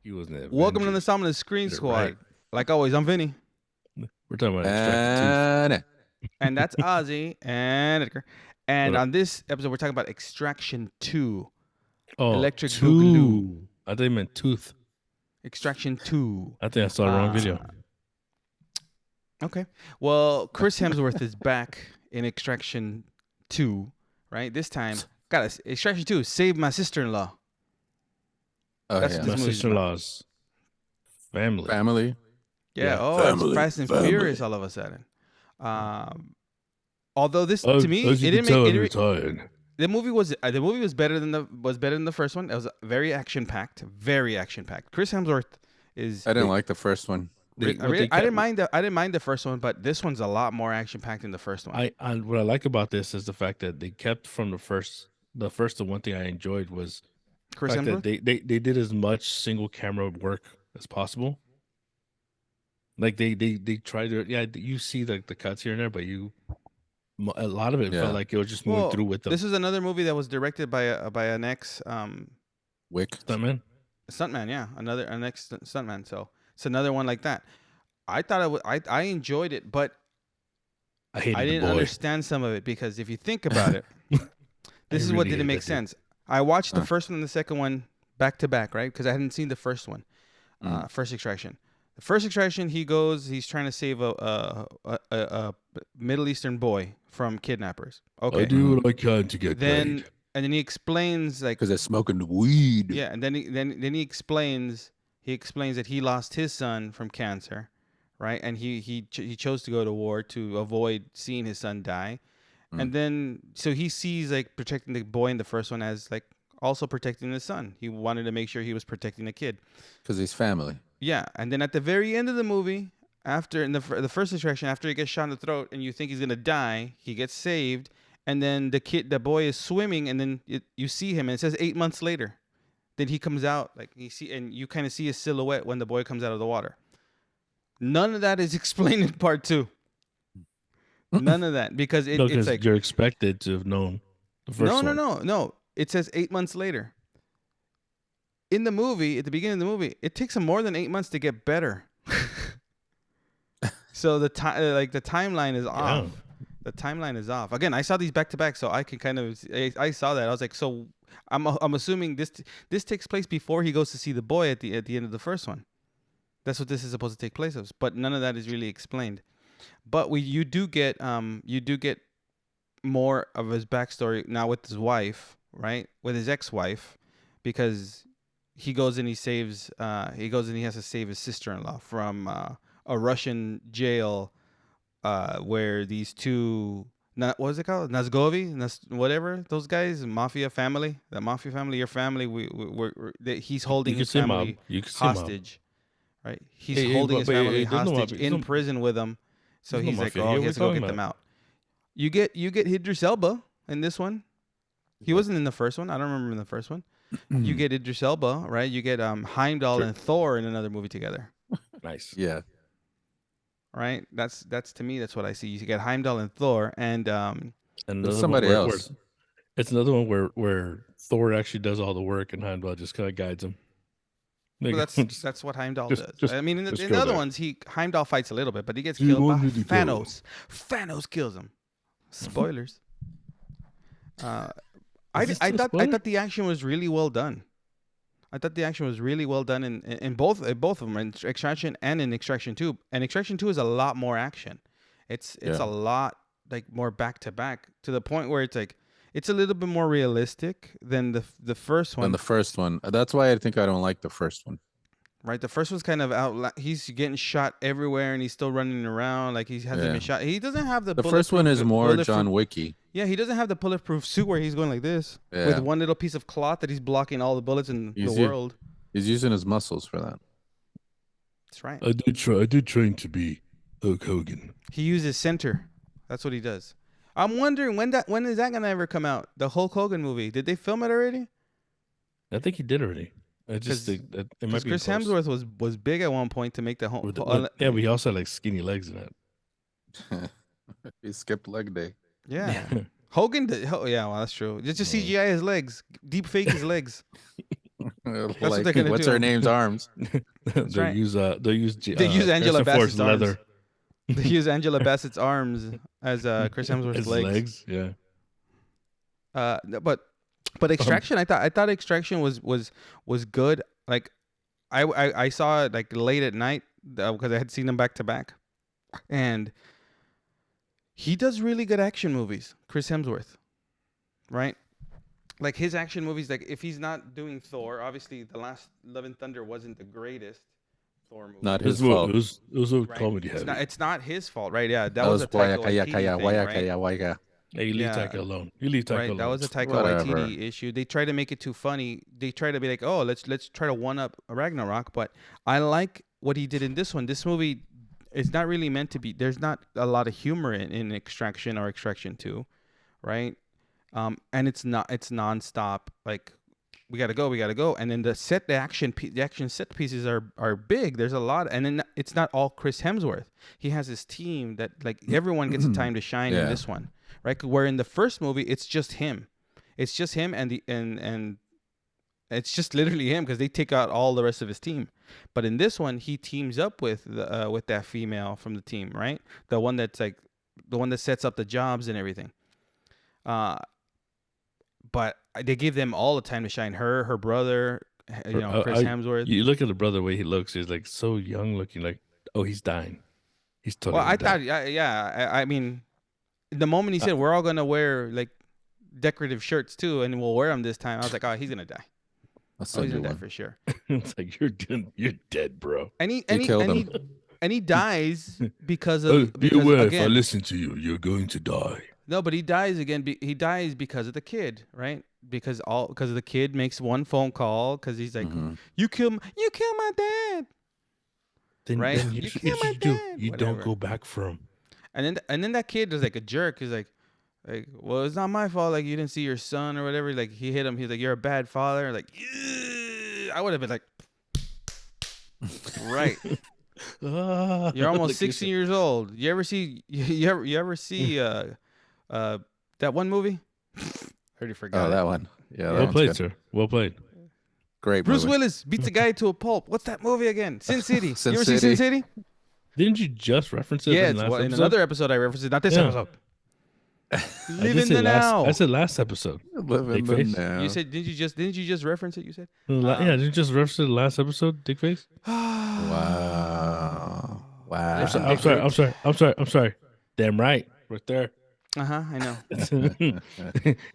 He was in the Welcome to the Avengers. Summon the Screen Get it Squad. right. Like always, I'm Vinny. We're talking about Extracted And that's Ozzy and Edgar. And What up? on this episode, we're talking about Extraction 2. Oh, Electric two. Boogaloo. I think it meant tooth. Extraction 2. I think I saw the wrong video. Okay. Well, Chris Hemsworth is back in Extraction 2, right? This time, Extraction 2, Save My Sister-in-Law. Oh, That's yeah. what My this movie's sister-in-law's family. Family. Yeah. Yeah. Oh, Family. it's Fast and Family. Furious all of a sudden. Although this, to me, as you it can didn't tell, make I'm it. retired. The movie was better than the first one. It was very action packed, Chris Hemsworth is. I didn't like the first one. I didn't mind the first one, but this one's a lot more action packed than the first one. What I like about this is the fact that they kept from the first. The one thing I enjoyed was Chris the fact Hemsworth. that they did as much single camera work as possible. Like they tried to you see the cuts here and there, but a lot of it felt like it was just moving through with them. This is another movie that was directed by an ex Wick. Stuntman. Stuntman, yeah, an ex stuntman. So it's another one like that. I thought I enjoyed it, but I didn't understand some of it because if you think about it, this is what didn't make sense. I watched the first one and the second one back to back, right? Because I hadn't seen the first one, First Extraction. The First Extraction, he's trying to save a Middle Eastern boy from kidnappers. Okay. I do what I can to get paid. And then he explains because they're smoking weed. Yeah, and then he explains that he lost his son from cancer, right? And he chose to go to war to avoid seeing his son die. And then so he sees like protecting the boy in the first one as like also protecting the son. He wanted to make sure he was protecting the kid because he's family. Yeah, and then at the very end of the movie, after in the First Extraction, after he gets shot in the throat and you think he's gonna die, he gets saved, and then the boy is swimming, and then you see him, and it says 8 months later. Then he comes out, like and you kind of see his silhouette when the boy comes out of the water. None of that is explained in part 2. None of that because it's like you're expected to have known the first one. No. It says 8 months later. In the movie, at the beginning of the movie, it takes him more than 8 months to get better. So the timeline is off. The timeline is off. Again, I saw these back to back, so I can kind of I saw that. I was like, so I'm assuming this takes place before he goes to see the boy at the end of the first one. That's what this is supposed to take place of. But none of that is really explained. But you do get more of his backstory now with his wife, right? With his ex-wife, because he goes and he has to save his sister-in-law from a Russian jail where these two, what was it called? Nazgovi, whatever, those guys, mafia family, your family, he's holding his family hostage, right? He's holding his family hostage in prison with him. So he's like, oh, he has to go get them out. You get Idris Elba in this one. He wasn't in the first one. I don't remember in the first one. You get Idris Elba, right? You get Heimdall and Thor in another movie together. Nice. Yeah. Right? That's to me, that's what I see. You get Heimdall and Thor and somebody else. It's another one where Thor actually does all the work and Heimdall just kind of guides him. Well, that's what Heimdall does. I mean, in the other ones, Heimdall fights a little bit, but he gets killed by Thanos. Thanos kills him. Spoilers. I thought the action was really well done. In both of them, in Extraction and in Extraction 2. And Extraction 2 is a lot more action. It's a lot like more back to back to the point where it's like it's a little bit more realistic than the first one. Than the first one. That's why I think I don't like the first one. Right, the first one's kind of out. He's getting shot everywhere, and he's still running around like he hasn't been shot. He doesn't have the first one is more John Wicky. Yeah, he doesn't have the bulletproof suit where he's going like this with one little piece of cloth that he's blocking all the bullets in the world. He's using his muscles for that. That's right. I did train to be Hulk Hogan. He uses center. That's what he does. I'm wondering when is that gonna ever come out? The Hulk Hogan movie. Did they film it already? I think he did already. I just think that it might be Chris Hemsworth was big at one point to make the whole. Yeah, but he also had like skinny legs in it. He skipped leg day. Yeah. Hogan did. Oh, yeah, well, that's true. Just CGI his legs. Deep fake his legs. what Like, they're gonna what's do. her name's arms? That's they'll right. use They use Angela Harrison Ford's Bassett's arms. leather. They use Angela Bassett's arms as Chris Hemsworth's His legs. Yeah. But Extraction, I thought Extraction was good. Like, I saw it like late at night because I had seen them back to back, and he does really good action movies. Chris Hemsworth, right? Like his action movies. Like if he's not doing Thor, obviously the last Love and Thunder wasn't the greatest Thor movie. Not his fault. It was a right? comedy heavy. It's not his fault, right? Yeah, That was a Taika Waititi thing, right? Waika. Hey, you leave Taika alone. You leave Taika Right, alone. that was a Taika Whatever. Waititi issue. They try to make it too funny. They try to be like, oh, let's try to one up Ragnarok. But I like what he did in this one. This movie is not really meant to be. There's not a lot of humor in Extraction or Extraction 2, right? And it's nonstop. Like we gotta go, and then the action set pieces are big. There's a lot, and then it's not all Chris Hemsworth. He has his team that like everyone gets a time to shine in this one. Right, where in the first movie it's just him, and it's just literally him because they take out all the rest of his team. But in this one, he teams up with that female from the team, right? The one that sets up the jobs and everything. But they give them all the time to shine. Her brother, Chris Hemsworth. You look at the brother the way he looks. He's like so young looking. Like, oh, he's dying. He's totally. Well, I mean. The moment he said we're all gonna wear like decorative shirts too, and we'll wear them this time, I was like, oh, he's gonna die. He's gonna die for sure. It's like you're dead, bro. And he dies because of. Be aware, if I listen to you, you're going to die. No, but he dies again. He dies because of the kid, right? Because the kid makes one phone call because he's like, you kill my dad. Right? Then you kill my dad. You don't go back for him. And then that kid is like a jerk. He's like, well, it's not my fault. Like you didn't see your son or whatever. Like he hit him. He's like, you're a bad father. Like, I would have been like, right. You're almost 16 years old. You ever see that one movie? I already forgot. Oh, that one. Yeah. Well played, sir. Well played. Great. Bruce Willis beats a guy to a pulp. What's that movie again? Sin City. Sin you ever City. see Sin City? Didn't you just reference it? Yeah, in another episode I referenced it. Not this episode. Live in the now. I said last episode. Live in the now. You said didn't you just reference it? You said. Yeah, didn't you just reference it last episode, Dickface? Wow. I'm sorry. Damn right, right there. I know.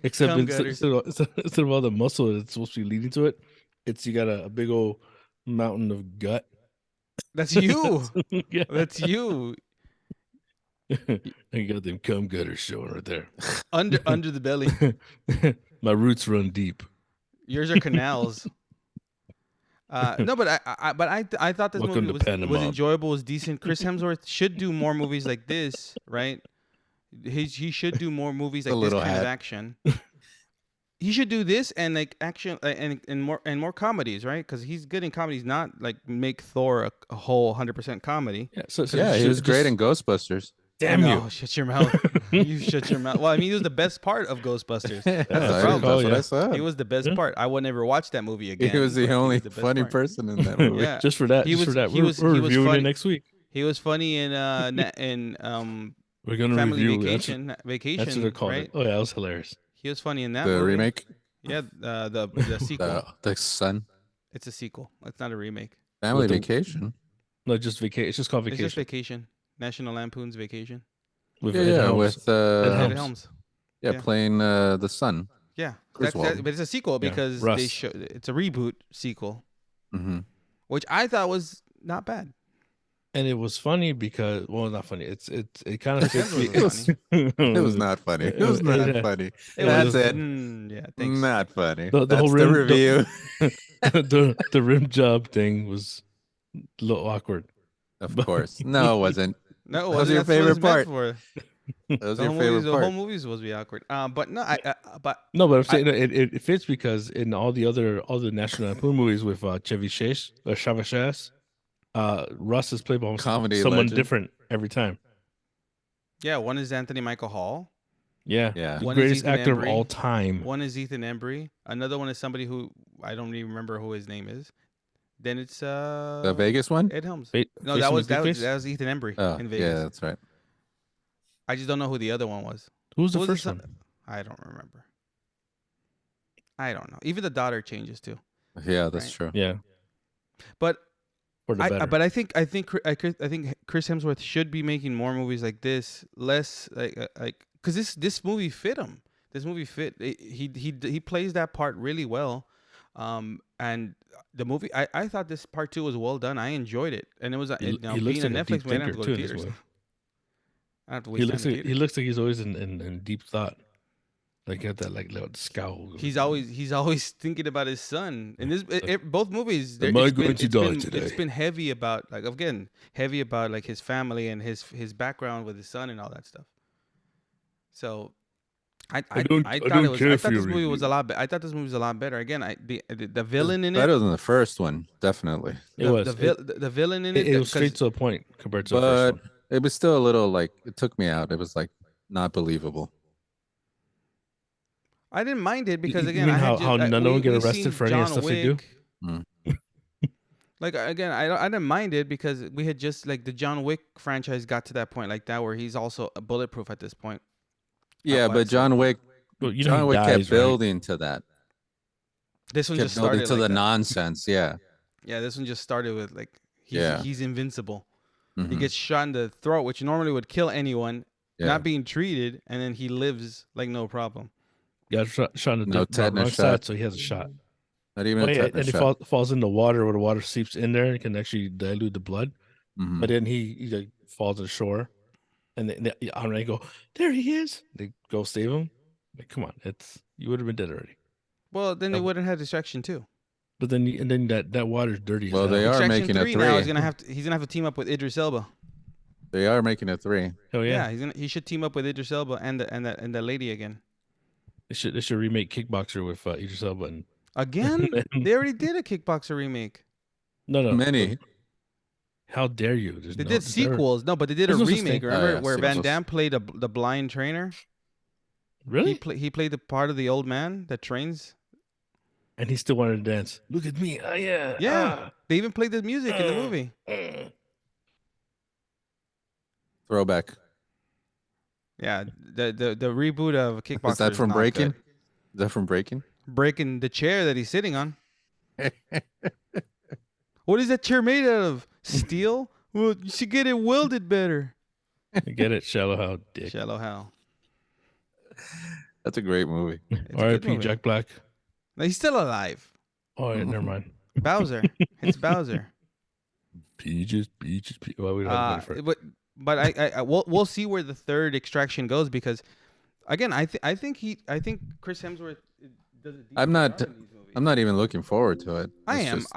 Except instead of all the muscle that's supposed to be leading to it, you got a big old mountain of gut. That's you. Yeah. That's you. You got them cum gutters showing right there. Under the belly. My roots run deep. Yours are canals. No, but I thought this movie was enjoyable, was decent. Chris Hemsworth should do more movies like this, right? He should do more movies like this kind of action. He should do this and like action and more comedies, right? Because he's good in comedies, not like make Thor a whole 100% comedy. Yeah, he was great in Ghostbusters. Damn you! Shut your mouth. You shut your mouth. Well, I mean, he was the best part of Ghostbusters. That's the problem. That's what I said. He was the best part. I would never watch that movie again. He was the only funny person in that movie. Yeah. Just for that. We're reviewing it next week. He was funny in we're gonna Family review Vacation. That's what they're called. Right? Oh yeah, that was hilarious. He was funny in that The movie. remake? Yeah, the sequel. The Son. It's a sequel. It's not a remake. Family Vacation. No, just vacation. It's just called Vacation. It's just Vacation. National Lampoon's Vacation. With Ed Helms. Yeah, playing the son. Yeah, but it's a sequel because it's a reboot sequel, which I thought was not bad. And it was funny because, well, not funny. It kind of it was not funny. It was not funny. That's it. Yeah, thanks. Not funny. The whole rim, review. The rim job thing was a little awkward. Of course, no, it wasn't. No, that was your favorite part. That was your favorite part. The whole movie was supposed to be awkward. But no, but I'm saying it fits because in all the National Lampoon movies with Chevy Chase or Chavez, Russ has played by someone different every time. Yeah, one is Anthony Michael Hall. Yeah. The greatest actor of all time. One is Ethan Embry. Another one is somebody who I don't even remember who his name is. Then it's The Vegas one? Ed Helms. Fa- No, Face that him was with Dick Face? that was Ethan Embry Oh, in Vegas. yeah, that's right. I just don't know who the other one was. Who was the Who was first the one? son- I don't remember. I don't know. Even the daughter changes too. Yeah, that's Right. true. Yeah, But for the better. but I think Chris Hemsworth should be making more movies like this, less like because this movie fit him. This movie fit. He plays that part really well, and the movie I thought this part 2 was well done. I enjoyed it, and it was he now looks being like a a deep Netflix, man, I have to thinker go too to in this theaters. movie. I have to He waste looks time in like theaters. he's always in deep thought. Like he had that like little scowl. He's always thinking about his son. In this, both movies, Am I going to die it's today? been heavy about heavy about like his family and his background with his son and all that stuff. So, I thought this movie was a lot. I thought this movie was a lot better. Again, the villain in it Better than the first one, definitely. It was. the villain in it. It was straight to the point compared to the But first one. it was still a little like it took me out. It was like not believable. I didn't mind it because You again, mean I had how- just, how I- none of them get we've arrested seen for any of the John stuff they do? Wick. Mm. Like again, I didn't mind it because we had just like the John Wick franchise got to that point like that where he's also bulletproof at this point. Yeah, why but it's John Wick, Well, you know he John Wick dies, kept right? building to that. This one Kept just building started to like the that. nonsense. Yeah. Yeah, this one just started with like Yeah. he's invincible. He Mhm. gets shot in the throat, which normally would kill anyone, Yeah. not being treated, and then he lives like no problem. Yeah, shot in the No wrong tetanus side, shot. so he has a shot. Not even Oh, a yeah, tetanus and he shot. falls in the water where the water seeps in there and can actually dilute the blood. Mhm. But then he like falls ashore, and they go, "There he is!" They go save him. Like, come on, you would have been dead already. Well, then they Oh. wouldn't have distraction too. But then that water's dirty. Well, as they hell. are Extraction making a 3 now is three. he's gonna have to team up with Idris Elba. They are making a 3. Hell yeah. He should team up with Idris Elba and the lady again. They should remake Kickboxer with Idris Elba and Again? They already did a Kickboxer remake. no. Many. How dare you? They did sequels. No, but they did a there's no such remake. thing. Remember yeah, where Van sequels. Damme played the blind trainer? Really? He played the part of the old man that trains. And he still wanted to dance. Look at me. Yeah. Yeah. They even played the music in the movie. Throwback. Yeah, the reboot of Kickboxer. Is that from not Breaking? good. Is that from Breaking? Breaking the chair that he's sitting on. What is that chair made out of? Steel? Well, you should get it welded better. I get it. Shallow Hal, dick. Shallow Hal. That's a great movie. It's a good R.I.P. movie. Jack Black. No, he's still alive. Oh, yeah, never mind. Bowser. It's Bowser. Peaches. Well, we don't have money for it. But we'll see where the third extraction goes because, again, I think Chris Hemsworth does a decent I'm not- job in these movies. I'm not even looking forward to it. I It's am. just-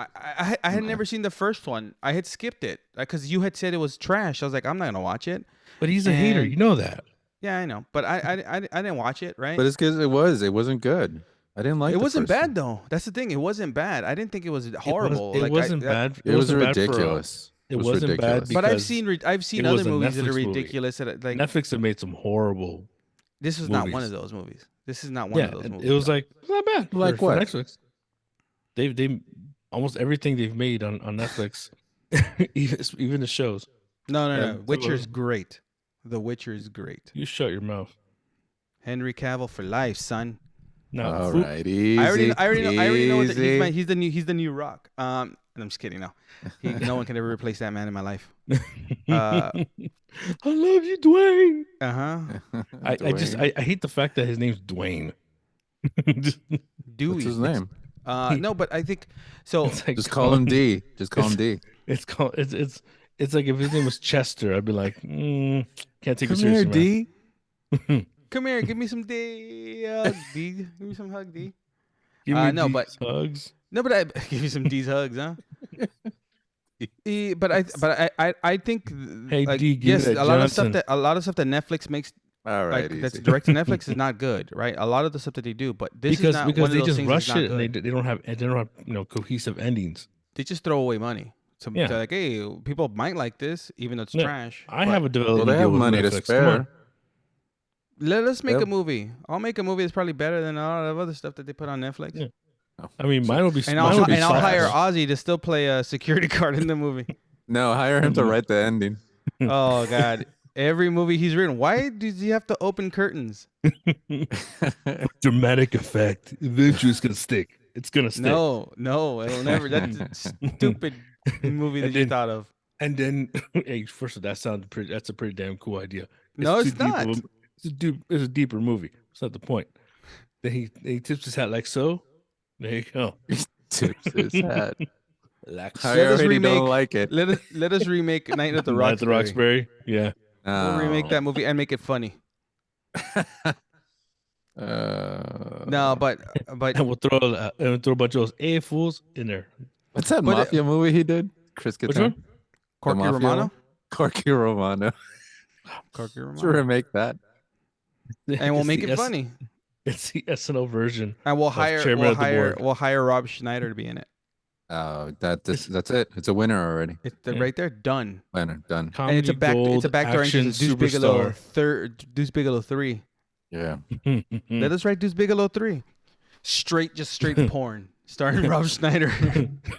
I had never seen the first one. I had skipped it because you had said it was trash. I was like, I'm not gonna watch it. But he's a hater. And- You know that. Yeah, I know, but I didn't watch it. Right? But it's because it wasn't good. I didn't like it the wasn't first bad one. though. That's the thing. It wasn't bad. I didn't think it was horrible. It wasn't bad. It was wasn't bad for, ridiculous. it wasn't bad ridiculous. But I've because seen I've seen it was other a movies that are Netflix movie. ridiculous. That like Netflix have made some horrible. this was not one movies. of those movies. This is not one of those and movies. it was no. like not bad. Like for what? Netflix. They almost everything they've made on Netflix, even the shows. No. Yeah, Witcher's great. The Witcher is great. You shut your mouth. Henry Cavill for life, son. No, All food- right, easy. I already know that easy. he's the new Rock. And I'm just kidding. No, no one can ever replace that man in my life. Uh I love you, Dwayne. huh. I hate the fact that his name's Dwayne. Just- Dewey. What's his name? No, but I think so. it's like Just call him D. Just call him D. It's called it's like if his name was Chester, I'd be like, can't take Come it here, seriously. D. Come here, give me some D. D. Give me some hug, D. Give me no, these but- hugs. No, but I give you some D's hugs, huh? But I think Hey, like, D, give me yes, that a lot of stuff Johnson. that Netflix makes All right, like that's easy. direct to Netflix is not good, right? A lot of the stuff that they do, but this is not Because one of they those just things rush that's not it and good. they don't have cohesive endings. They just throw away money. So Yeah. they're like, hey, people might like this, even though it's Yeah, trash. I but have a Well, development they deal have with money to Netflix. Come on. spare. Let us make Yep. a movie. I'll make a movie that's probably better than a lot of other stuff that they put on Netflix. Yeah. I mean, mine would be. And mine would be I'll hire Flash. Ozzy to still play a security guard in the movie. No, hire him to write the ending. Oh God. Every movie he's written, why does he have to open curtains? Dramatic effect. Eventually, it's gonna stick. It's gonna stick. No, it'll never. That's a stupid movie that you thought of. And then, hey, first of all, that's a pretty damn cool idea. No, it's too deep not. It's a deeper movie. That's not the point. Then he tips his hat like so. There you go. Tips his hat. Like I Let us already remake- don't like it. Let us remake Night at the Night at the Roxbury. Roxbury. Yeah. We'll remake that movie and make it funny. No, but And we'll throw a bunch of those A fools in there. what's that But it- mafia movie he did? Chris Which Kattan? one? Corky mafia Romano. one? Corky Romano. Corky Let's Romano. remake that. And we'll It's make the it funny. It's the SNL version. And we'll chairman of the board. we'll hire Rob Schneider to be in it. That's it. It's a winner already. It's Yeah. right there, done. Winner done. And it's a Comedy backdoor gold, entrance. action Deuce Bigelow superstar. Deuce Bigelow 3. Yeah. Let us write Deuce Bigelow 3. Straight porn starring Rob Schneider.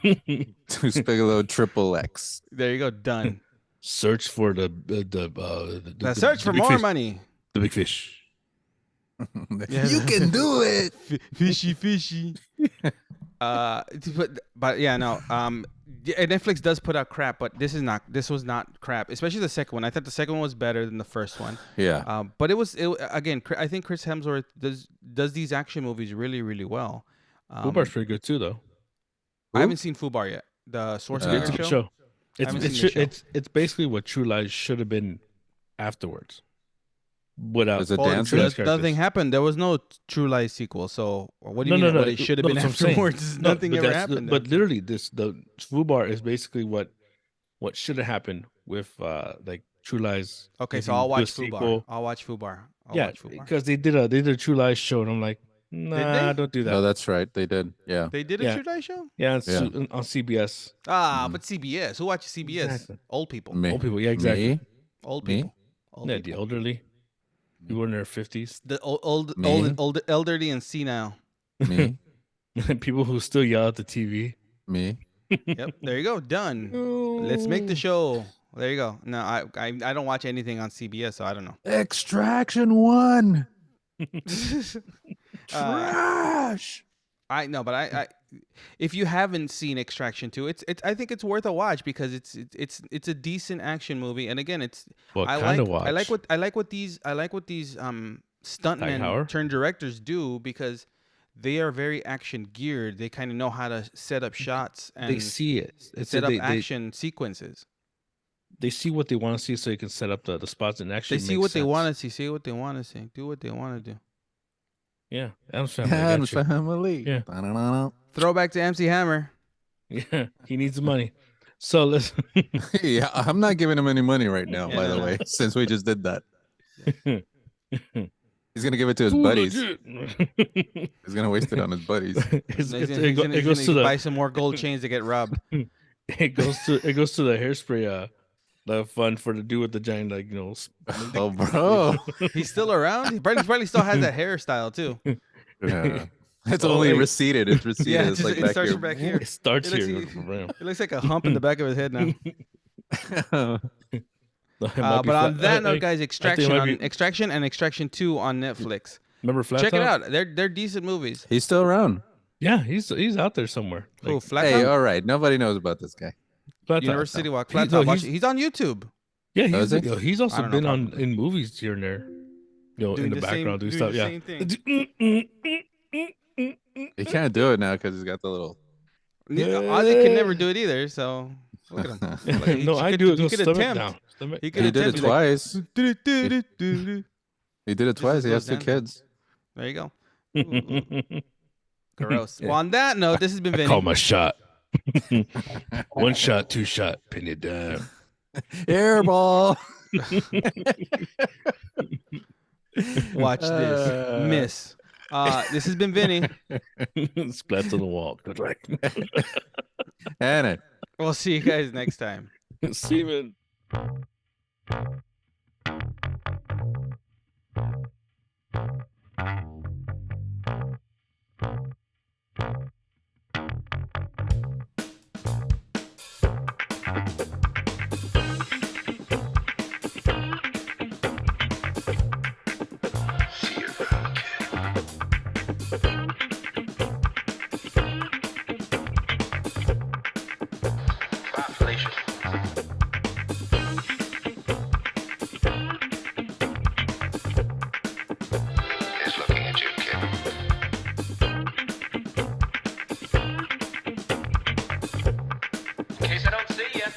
Deuce Bigelow Triple X. There you go, done. Search for the Search for big more fish. money. The big fish. Yeah. You can do it. Fishy. But yeah, no. Netflix does put out crap, but this was not crap. Especially the second one. I thought the second one was better than the first one. Yeah. But again. I think Chris Hemsworth does these action movies really, really well. Fubar's pretty good too, though. I haven't seen Fubar yet. The It's Schwarzenegger a good show. show. It's haven't seen the show. it's basically what True Lies should have been afterwards. Without Is it Well, dancer? True Lies nothing characters. happened. There was no True Lies sequel. So what do you mean? What it should have been that's what I'm saying. afterwards? No, Nothing but ever that's- happened. But literally, the Fubar is basically what should have happened with like True Lies. okay, if so you I'll do a watch sequel. Fubar. I'll watch Fubar. Yeah, because they did a True Lies show, and I'm like, nah, don't do that. No, that's right. They did. Yeah. They did a Yeah. True Lies show. Yeah, it's Yeah. on CBS. But CBS. Who watches CBS? Exactly. Old people. Me. Old people, yeah, exactly. Me? Old Me? people. Old Yeah, the people. elderly. People in their 50s. The old, Me? elderly and senile. Me. People who still yell at the TV. Me. Yep. There you go. Done. Let's make the show. There you go. No, I don't watch anything on CBS, so I don't know. Extraction 1. Uh, Trash. I know, but I if you haven't seen Extraction 2, it's I think it's worth a watch because it's a decent action movie, and again, it's What I kind like of watch? I like what these stuntmen Howard? turned directors do because they are very action geared. They kind of know how to set up shots and They see it. It's set up they, action sequences. They see what they want to see, so you can set up the spots and actually. They see what they want to see, say what they want to say, do what they want to do. Yeah, Adam's family. I And got you. family. Yeah. Ba-da-da-da. Throwback to MC Hammer. Yeah, he needs the money. So let's. Yeah, I'm not giving him any money right now, Yeah, by no, the no. way, since we just did that. He's going to give it to his buddies. He's going to waste it on his buddies. It goes to buy the some more gold chains to get robbed. it goes to the hairspray the fund for the dude with the giant Oh, bro. He's still around. He probably still has that hairstyle too. Yeah. It's Oh, only wait. receded. It's receded. Yeah, It's just- like it back starts here. from back here. It starts It here. looks- It looks like a hump in the back of his head now. It might be But on flat- that note, hey, guys, might be- Extraction and Extraction 2 on Netflix. remember Flat Check it Top? out. They're decent movies. He's still around. Yeah, he's out there somewhere. Oh, Like, Flat Hey, Top? all right. Nobody knows about this guy. Flat Top. University Walk. He- Flat no, Top. he's- He's on YouTube. Yeah, Oh, he's, is he? he's I also don't know been on probably. in movies here and there. In the background doing stuff. the Yeah. same thing. He can't do it now because he's got the little. Ozzy can never do it either. So look at him. Like, No, I do it. He No, could stomach attempt. down. Stomach- He could He did it attempt. He's like, twice. He did it twice. He has goes two down. kids. There you go. Ooh, gross. Well, on that note, this has been I Vinny. call my shot. One shot, two shot, pin it down. Airball. Watch this. Miss. This has been Vinny. Splats on the wall. Good luck. And it. We'll see you guys next time. Steven. He's looking at you, kid. In case I don't see you.